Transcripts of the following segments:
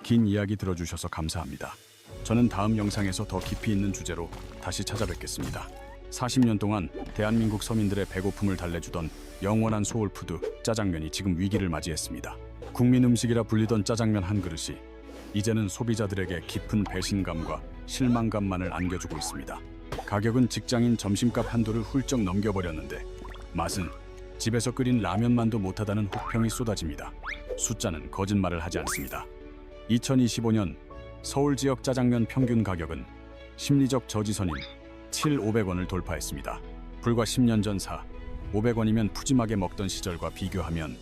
긴 이야기 들어주셔서 감사합니다. 저는 다음 영상에서 더 깊이 있는 주제로 다시 찾아뵙겠습니다. 40년 동안 대한민국 서민들의 배고픔을 달래주던 영원한 소울푸드 짜장면이 지금 위기를 맞이했습니다. 국민 음식이라 불리던 짜장면 한 그릇이 이제는 소비자들에게 깊은 배신감과 실망감만을 안겨주고 있습니다. 가격은 직장인 점심값 한도를 훌쩍 넘겨버렸는데 맛은 집에서 끓인 라면만도 못하다는 혹평이 쏟아집니다. 숫자는 거짓말을 하지 않습니다. 2025년 서울 지역 짜장면 평균 가격은 심리적 저지선인 7,500원을 돌파했습니다. 불과 10년 전 4,500원이면 푸짐하게 먹던 시절과 비교하면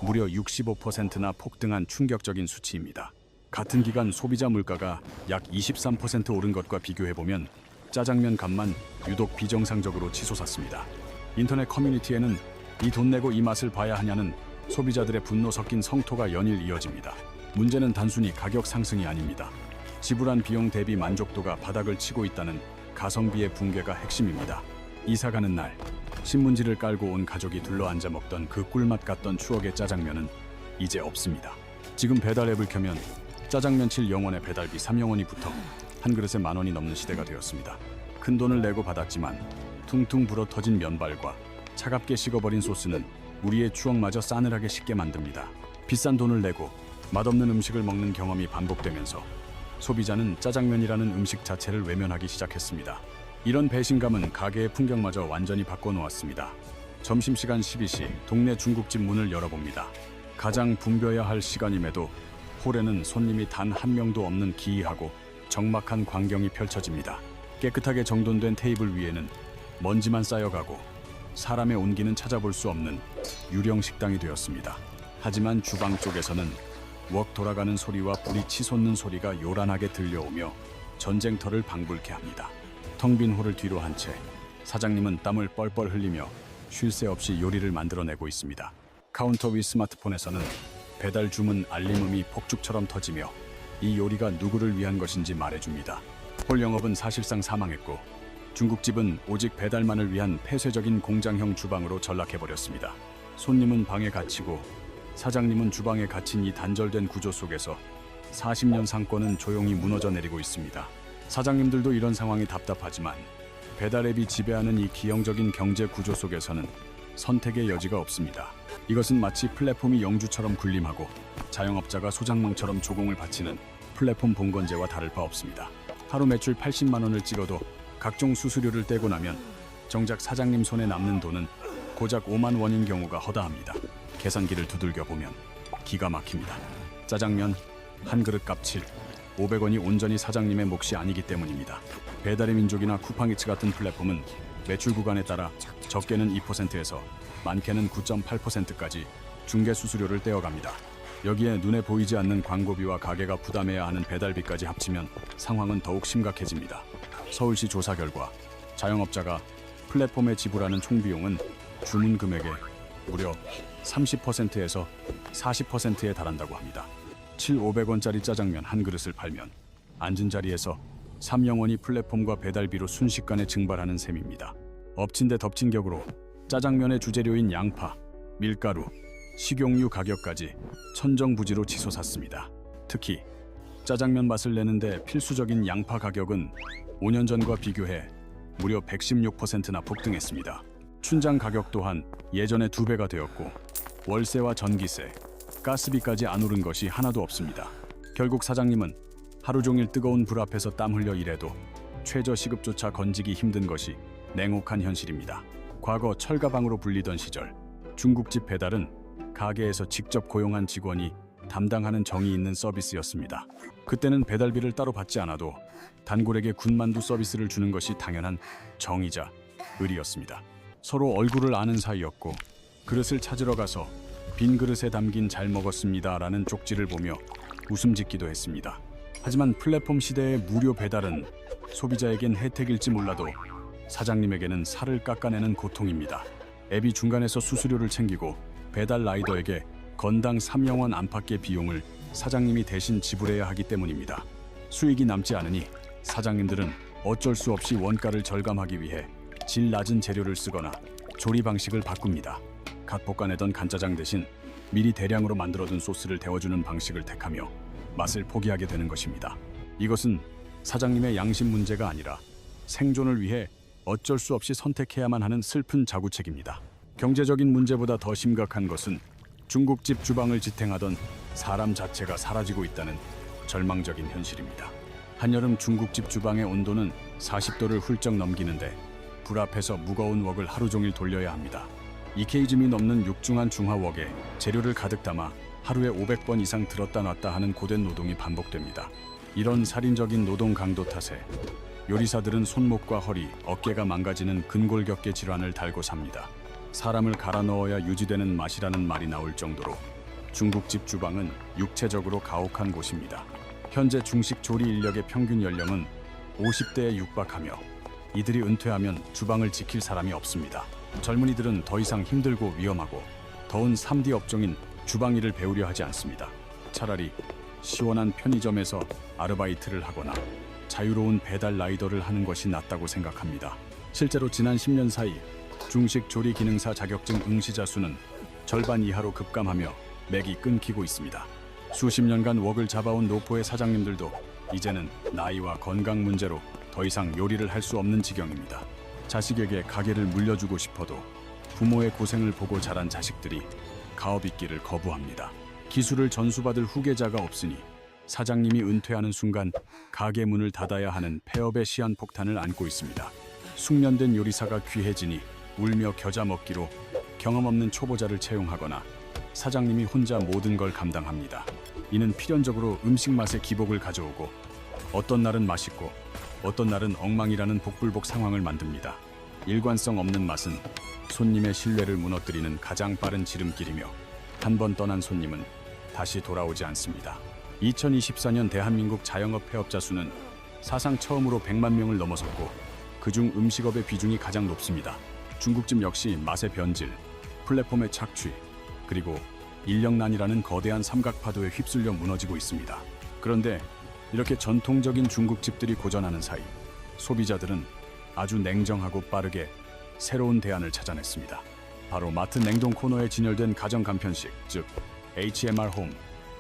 무려 65%나 폭등한 충격적인 수치입니다. 같은 기간 소비자 물가가 약 23% 오른 것과 비교해보면 짜장면 값만 유독 비정상적으로 치솟았습니다. 인터넷 커뮤니티에는 이 돈 내고 이 맛을 봐야 하냐는 소비자들의 분노 섞인 성토가 연일 이어집니다. 문제는 단순히 가격 상승이 아닙니다. 지불한 비용 대비 만족도가 바닥을 치고 있다는 가성비의 붕괴가 핵심입니다. 이사 가는 날 신문지를 깔고 온 가족이 둘러앉아 먹던 그 꿀맛 같던 추억의 짜장면은 이제 없습니다. 지금 배달 앱을 켜면 짜장면 7,000원에 배달비 3,000원이 붙어 한 그릇에 10,000원이 넘는 시대가 되었습니다. 큰 돈을 내고 받았지만 퉁퉁 불어터진 면발과 차갑게 식어버린 소스는 우리의 추억마저 싸늘하게 식게 만듭니다. 비싼 돈을 내고 맛없는 음식을 먹는 경험이 반복되면서 소비자는 짜장면이라는 음식 자체를 외면하기 시작했습니다. 이런 배신감은 가게의 풍경마저 완전히 바꿔놓았습니다. 점심시간 12시 동네 중국집 문을 열어봅니다. 가장 붐벼야 할 시간임에도 홀에는 손님이 단 한 명도 없는 기이하고 적막한 광경이 펼쳐집니다. 깨끗하게 정돈된 테이블 위에는 먼지만 쌓여가고 사람의 온기는 찾아볼 수 없는 유령 식당이 되었습니다. 하지만 주방 쪽에서는 웍 돌아가는 소리와 불이 치솟는 소리가 요란하게 들려오며 전쟁터를 방불케 합니다. 텅 빈 홀을 뒤로 한 채 사장님은 땀을 뻘뻘 흘리며 쉴 새 없이 요리를 만들어내고 있습니다. 카운터 위 스마트폰에서는 배달 주문 알림음이 폭죽처럼 터지며 이 요리가 누구를 위한 것인지 말해줍니다. 홀 영업은 사실상 사망했고 중국집은 오직 배달만을 위한 폐쇄적인 공장형 주방으로 전락해버렸습니다. 손님은 방에 갇히고 사장님은 주방에 갇힌 이 단절된 구조 속에서 40년 상권은 조용히 무너져 내리고 있습니다. 사장님들도 이런 상황이 답답하지만 배달앱이 지배하는 이 기형적인 경제 구조 속에서는 선택의 여지가 없습니다. 이것은 마치 플랫폼이 영주처럼 군림하고 자영업자가 소장망처럼 조공을 바치는 플랫폼 봉건제와 다를 바 없습니다. 하루 매출 80만 원을 찍어도 각종 수수료를 떼고 나면 정작 사장님 손에 남는 돈은 고작 5만 원인 경우가 허다합니다. 계산기를 두들겨 보면 기가 막힙니다. 짜장면 한 그릇 값 7,500원이 온전히 사장님의 몫이 아니기 때문입니다. 배달의 민족이나 쿠팡이츠 같은 플랫폼은 매출 구간에 따라 적게는 2%에서 많게는 9.8%까지 중개 수수료를 떼어갑니다. 여기에 눈에 보이지 않는 광고비와 가게가 부담해야 하는 배달비까지 합치면 상황은 더욱 심각해집니다. 서울시 조사 결과 자영업자가 플랫폼에 지불하는 총비용은 주문 금액의 무려 30%에서 40%에 달한다고 합니다. 7,500원짜리 짜장면 한 그릇을 팔면 앉은 자리에서 3,000원이 플랫폼과 배달비로 순식간에 증발하는 셈입니다. 엎친 데 덮친 격으로 짜장면의 주재료인 양파, 밀가루, 식용유 가격까지 천정부지로 치솟았습니다. 특히 짜장면 맛을 내는데 필수적인 양파 가격은 5년 전과 비교해 무려 116%나 폭등했습니다. 춘장 가격 또한 예전의 2배가 되었고 월세와 전기세, 가스비까지 안 오른 것이 하나도 없습니다. 결국 사장님은 하루 종일 뜨거운 불 앞에서 땀 흘려 일해도 최저 시급조차 건지기 힘든 것이 냉혹한 현실입니다. 과거 철가방으로 불리던 시절 중국집 배달은 가게에서 직접 고용한 직원이 담당하는 정이 있는 서비스였습니다. 그때는 배달비를 따로 받지 않아도 단골에게 군만두 서비스를 주는 것이 당연한 정이자 의리였습니다. 서로 얼굴을 아는 사이였고 그릇을 찾으러 가서 빈 그릇에 담긴 잘 먹었습니다 라는 쪽지를 보며 웃음 짓기도 했습니다. 하지만 플랫폼 시대의 무료 배달은 소비자에겐 혜택일지 몰라도 사장님에게는 살을 깎아내는 고통입니다. 앱이 중간에서 수수료를 챙기고 배달 라이더에게 건당 3,000원 안팎의 비용을 사장님이 대신 지불해야 하기 때문입니다. 수익이 남지 않으니 사장님들은 어쩔 수 없이 원가를 절감하기 위해 질 낮은 재료를 쓰거나 조리 방식을 바꿉니다. 갓 볶아내던 간짜장 대신 미리 대량으로 만들어둔 소스를 데워주는 방식을 택하며 맛을 포기하게 되는 것입니다. 이것은 사장님의 양심 문제가 아니라 생존을 위해 어쩔 수 없이 선택해야만 하는 슬픈 자구책입니다. 경제적인 문제보다 더 심각한 것은 중국집 주방을 지탱하던 사람 자체가 사라지고 있다는 절망적인 현실입니다. 한여름 중국집 주방의 온도는 40도를 훌쩍 넘기는데 불 앞에서 무거운 웍을 하루 종일 돌려야 합니다. 2kg이 넘는 육중한 중화웍에 재료를 가득 담아 하루에 500번 이상 들었다 놨다 하는 고된 노동이 반복됩니다. 이런 살인적인 노동 강도 탓에 요리사들은 손목과 허리, 어깨가 망가지는 근골격계 질환을 달고 삽니다. 사람을 갈아 넣어야 유지되는 맛이라는 말이 나올 정도로 중국집 주방은 육체적으로 가혹한 곳입니다. 현재 중식 조리 인력의 평균 연령은 50대에 육박하며 이들이 은퇴하면 주방을 지킬 사람이 없습니다. 젊은이들은 더 이상 힘들고 위험하고 더운 3D 업종인 주방 일을 배우려 하지 않습니다. 차라리 시원한 편의점에서 아르바이트를 하거나 자유로운 배달 라이더를 하는 것이 낫다고 생각합니다. 실제로 지난 10년 사이 중식 조리 기능사 자격증 응시자 수는 절반 이하로 급감하며 맥이 끊기고 있습니다. 수십 년간 웍을 잡아온 노포의 사장님들도 이제는 나이와 건강 문제로 더 이상 요리를 할 수 없는 지경입니다. 자식에게 가게를 물려주고 싶어도 부모의 고생을 보고 자란 자식들이 가업 잇기를 거부합니다. 기술을 전수받을 후계자가 없으니 사장님이 은퇴하는 순간 가게 문을 닫아야 하는 폐업의 시한폭탄을 안고 있습니다. 숙련된 요리사가 귀해지니 울며 겨자 먹기로 경험 없는 초보자를 채용하거나 사장님이 혼자 모든 걸 감당합니다. 이는 필연적으로 음식 맛의 기복을 가져오고 어떤 날은 맛있고 어떤 날은 엉망이라는 복불복 상황을 만듭니다. 일관성 없는 맛은 손님의 신뢰를 무너뜨리는 가장 빠른 지름길이며 한 번 떠난 손님은 다시 돌아오지 않습니다. 2024년 대한민국 자영업 폐업자 수는 사상 처음으로 100만 명을 넘어섰고 그중 음식업의 비중이 가장 높습니다. 중국집 역시 맛의 변질, 플랫폼의 착취, 그리고 인력난이라는 거대한 삼각파도에 휩쓸려 무너지고 있습니다. 그런데 이렇게 전통적인 중국집들이 고전하는 사이 소비자들은 아주 냉정하고 빠르게 새로운 대안을 찾아냈습니다. 바로 마트 냉동 코너에 진열된 가정 간편식, 즉 HMR 홈,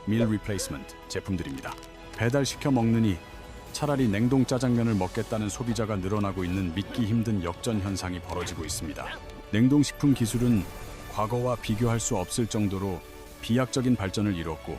밀 리플레이스먼트 제품들입니다. 배달시켜 먹느니 차라리 냉동 짜장면을 먹겠다는 소비자가 늘어나고 있는 믿기 힘든 역전 현상이 벌어지고 있습니다. 냉동식품 기술은 과거와 비교할 수 없을 정도로 비약적인 발전을 이뤘고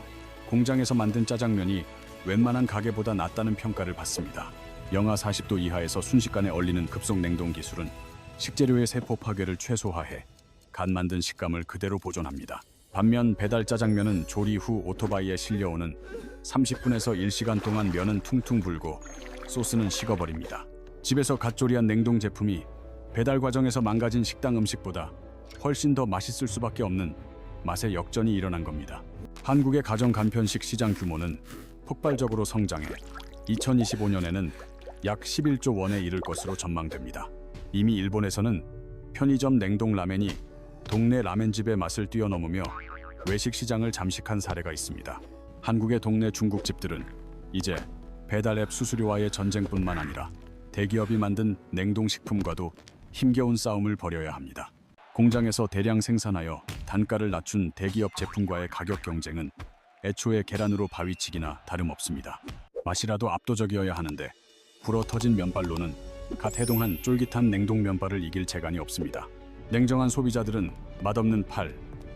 공장에서 만든 짜장면이 웬만한 가게보다 낫다는 평가를 받습니다. 영하 40도 이하에서 순식간에 얼리는 급속 냉동 기술은 식재료의 세포 파괴를 최소화해 간 만든 식감을 그대로 보존합니다. 반면 배달 짜장면은 조리 후 오토바이에 실려오는 30분에서 1시간 동안 면은 퉁퉁 불고 소스는 식어버립니다. 집에서 갓 조리한 냉동 제품이 배달 과정에서 망가진 식당 음식보다 훨씬 더 맛있을 수밖에 없는 맛의 역전이 일어난 겁니다. 한국의 가정 간편식 시장 규모는 폭발적으로 성장해 2025년에는 약 11조 원에 이를 것으로 전망됩니다. 이미 일본에서는 편의점 냉동 라멘이 동네 라멘집의 맛을 뛰어넘으며 외식 시장을 잠식한 사례가 있습니다. 한국의 동네 중국집들은 이제 배달앱 수수료와의 전쟁뿐만 아니라 대기업이 만든 냉동식품과도 힘겨운 싸움을 벌여야 합니다. 공장에서 대량 생산하여 단가를 낮춘 대기업 제품과의 가격 경쟁은 애초에 계란으로 바위치기나 다름없습니다. 맛이라도 압도적이어야 하는데 불어 터진 면발로는 갓 해동한 쫄깃한 냉동 면발을 이길 재간이 없습니다. 냉정한 소비자들은 맛없는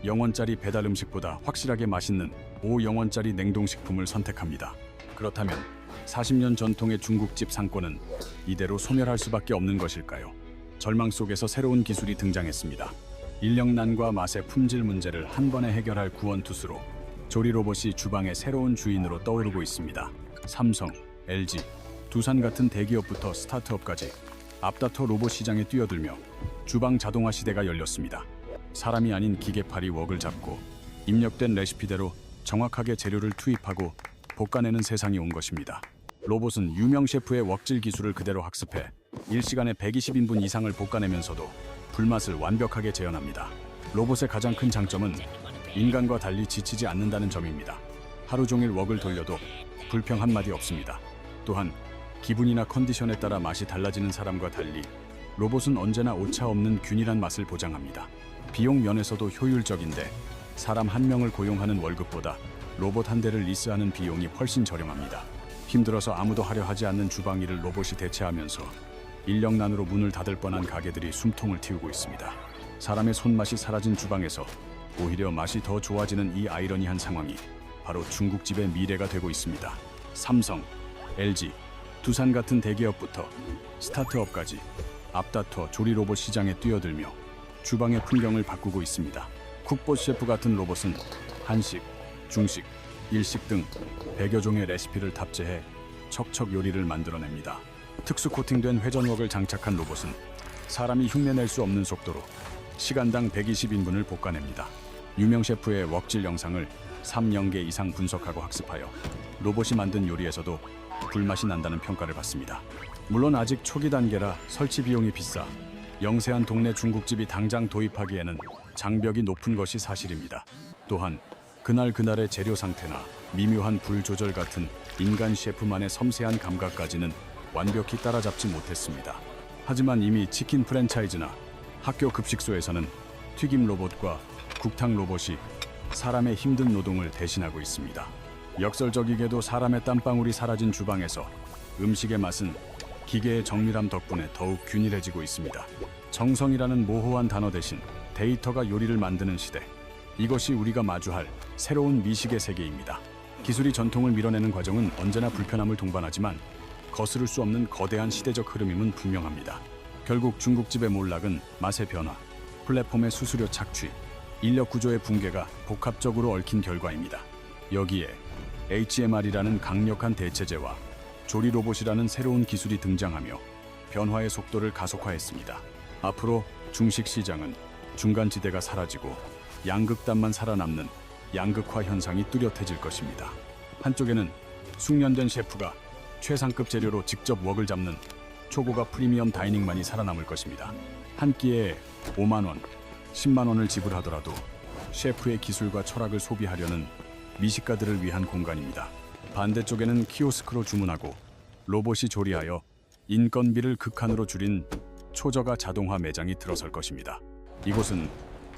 0원짜리 배달 음식보다 확실하게 맛있는 5영원짜리 냉동식품을 선택합니다. 그렇다면 40년 전통의 중국집 상권은 이대로 소멸할 수밖에 없는 것일까요? 절망 속에서 새로운 기술이 등장했습니다. 인력난과 맛의 품질 문제를 한 번에 해결할 구원투수로 조리 로봇이 주방의 새로운 주인으로 떠오르고 있습니다. 삼성, LG, 두산 같은 대기업부터 스타트업까지 앞다퉈 로봇 시장에 뛰어들며 주방 자동화 시대가 열렸습니다. 사람이 아닌 기계팔이 웍을 잡고 입력된 레시피대로 정확하게 재료를 투입하고 볶아내는 세상이 온 것입니다. 로봇은 유명 셰프의 웍질 기술을 그대로 학습해 1시간에 120인분 이상을 볶아내면서도 불맛을 완벽하게 재현합니다. 로봇의 가장 큰 장점은 인간과 달리 지치지 않는다는 점입니다. 하루 종일 웍을 돌려도 불평 한마디 없습니다. 또한 기분이나 컨디션에 따라 맛이 달라지는 사람과 달리 로봇은 언제나 오차 없는 균일한 맛을 보장합니다. 비용 면에서도 효율적인데 사람 한 명을 고용하는 월급보다 로봇 한 대를 리스하는 비용이 훨씬 저렴합니다. 힘들어서 아무도 하려 하지 않는 주방 일을 로봇이 대체하면서 인력난으로 문을 닫을 뻔한 가게들이 숨통을 틔우고 있습니다. 사람의 손맛이 사라진 주방에서 오히려 맛이 더 좋아지는 이 아이러니한 상황이 바로 중국집의 미래가 되고 있습니다. 삼성, LG, 두산 같은 대기업부터 스타트업까지 앞다퉈 조리 로봇 시장에 뛰어들며 주방의 풍경을 바꾸고 있습니다. 쿡봇 셰프 같은 로봇은 한식, 중식, 일식 등 100여 종의 레시피를 탑재해 척척 요리를 만들어냅니다. 특수 코팅된 회전웍을 장착한 로봇은 사람이 흉내낼 수 없는 속도로 시간당 120인분을 볶아냅니다. 유명 셰프의 웍질 영상을 3년개 이상 분석하고 학습하여 로봇이 만든 요리에서도 불맛이 난다는 평가를 받습니다. 물론 아직 초기 단계라 설치 비용이 비싸 영세한 동네 중국집이 당장 도입하기에는 장벽이 높은 것이 사실입니다. 또한 그날그날의 재료 상태나 미묘한 불 조절 같은 인간 셰프만의 섬세한 감각까지는 완벽히 따라잡지 못했습니다. 하지만 이미 치킨 프랜차이즈나 학교 급식소에서는 튀김 로봇과 국탕 로봇이 사람의 힘든 노동을 대신하고 있습니다. 역설적이게도 사람의 땀방울이 사라진 주방에서 음식의 맛은 기계의 정밀함 덕분에 더욱 균일해지고 있습니다. 정성이라는 모호한 단어 대신 데이터가 요리를 만드는 시대. 이것이 우리가 마주할 새로운 미식의 세계입니다. 기술이 전통을 밀어내는 과정은 언제나 불편함을 동반하지만 거스를 수 없는 거대한 시대적 흐름임은 분명합니다. 결국 중국집의 몰락은 맛의 변화, 플랫폼의 수수료 착취, 인력 구조의 붕괴가 복합적으로 얽힌 결과입니다. 여기에 HMR이라는 강력한 대체제와 조리 로봇이라는 새로운 기술이 등장하며 변화의 속도를 가속화했습니다. 앞으로 중식 시장은 중간지대가 사라지고 양극단만 살아남는 양극화 현상이 뚜렷해질 것입니다. 한쪽에는 숙련된 셰프가 최상급 재료로 직접 웍을 잡는 초고가 프리미엄 다이닝만이 살아남을 것입니다. 한 끼에 5만 원, 10만 원을 지불하더라도 셰프의 기술과 철학을 소비하려는 미식가들을 위한 공간입니다. 반대쪽에는 키오스크로 주문하고 로봇이 조리하여 인건비를 극한으로 줄인 초저가 자동화 매장이 들어설 것입니다. 이곳은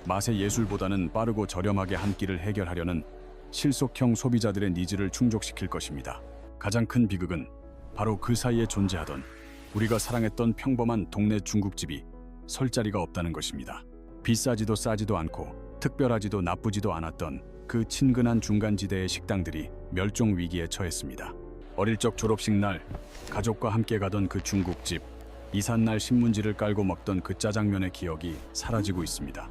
맛의 예술보다는 빠르고 저렴하게 한 끼를 해결하려는 실속형 소비자들의 니즈를 충족시킬 것입니다. 가장 큰 비극은 바로 그 사이에 존재하던 우리가 사랑했던 평범한 동네 중국집이 설 자리가 없다는 것입니다. 비싸지도 싸지도 않고 특별하지도 나쁘지도 않았던 그 친근한 중간지대의 식당들이 멸종 위기에 처했습니다. 어릴 적 졸업식 날 가족과 함께 가던 그 중국집, 이삿날 신문지를 깔고 먹던 그 짜장면의 기억이 사라지고 있습니다.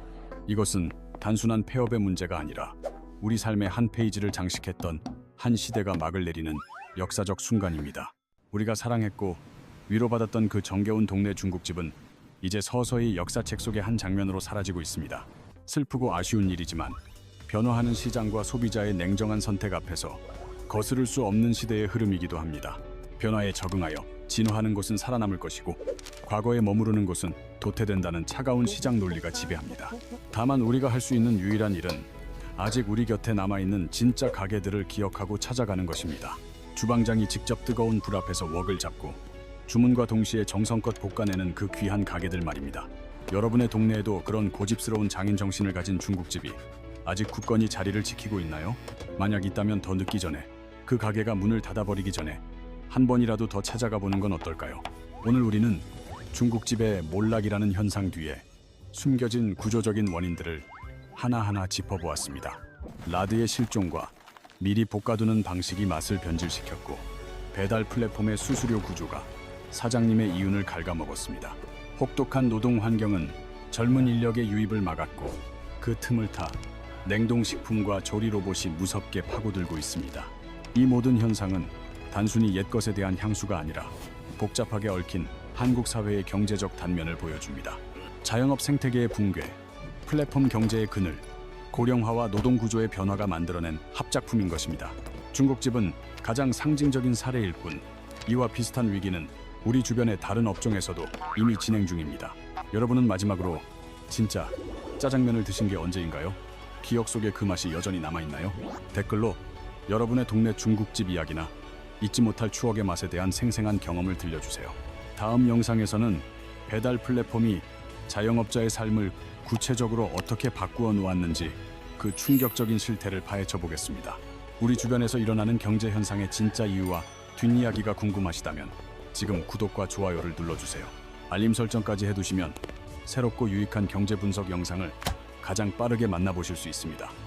이것은 단순한 폐업의 문제가 아니라 우리 삶의 한 페이지를 장식했던 한 시대가 막을 내리는 역사적 순간입니다. 우리가 사랑했고 위로받았던 그 정겨운 동네 중국집은 이제 서서히 역사책 속의 한 장면으로 사라지고 있습니다. 슬프고 아쉬운 일이지만 변화하는 시장과 소비자의 냉정한 선택 앞에서 거스를 수 없는 시대의 흐름이기도 합니다. 변화에 적응하여 진화하는 곳은 살아남을 것이고 과거에 머무르는 곳은 도태된다는 차가운 시장 논리가 지배합니다. 다만 우리가 할 수 있는 유일한 일은 아직 우리 곁에 남아있는 진짜 가게들을 기억하고 찾아가는 것입니다. 주방장이 직접 뜨거운 불 앞에서 웍을 잡고 주문과 동시에 정성껏 볶아내는 그 귀한 가게들 말입니다. 여러분의 동네에도 그런 고집스러운 장인 정신을 가진 중국집이 아직 굳건히 자리를 지키고 있나요? 만약 있다면 더 늦기 전에, 그 가게가 문을 닫아버리기 전에 한 번이라도 더 찾아가 보는 건 어떨까요? 오늘 우리는 중국집의 몰락이라는 현상 뒤에 숨겨진 구조적인 원인들을 하나하나 짚어보았습니다. 라드의 실종과 미리 볶아두는 방식이 맛을 변질시켰고, 배달 플랫폼의 수수료 구조가 사장님의 이윤을 갉아먹었습니다. 혹독한 노동 환경은 젊은 인력의 유입을 막았고, 그 틈을 타 냉동식품과 조리 로봇이 무섭게 파고들고 있습니다. 이 모든 현상은 단순히 옛것에 대한 향수가 아니라 복잡하게 얽힌 한국 사회의 경제적 단면을 보여줍니다. 자영업 생태계의 붕괴, 플랫폼 경제의 그늘, 고령화와 노동 구조의 변화가 만들어낸 합작품인 것입니다. 중국집은 가장 상징적인 사례일 뿐, 이와 비슷한 위기는 우리 주변의 다른 업종에서도 이미 진행 중입니다. 여러분은 마지막으로 진짜 짜장면을 드신 게 언제인가요? 기억 속에 그 맛이 여전히 남아있나요? 댓글로 여러분의 동네 중국집 이야기나 잊지 못할 추억의 맛에 대한 생생한 경험을 들려주세요. 다음 영상에서는 배달 플랫폼이 자영업자의 삶을 구체적으로 어떻게 바꾸어 놓았는지 그 충격적인 실태를 파헤쳐 보겠습니다. 우리 주변에서 일어나는 경제 현상의 진짜 이유와 뒷이야기가 궁금하시다면 지금 구독과 좋아요를 눌러주세요. 알림 설정까지 해두시면 새롭고 유익한 경제 분석 영상을 가장 빠르게 만나보실 수 있습니다.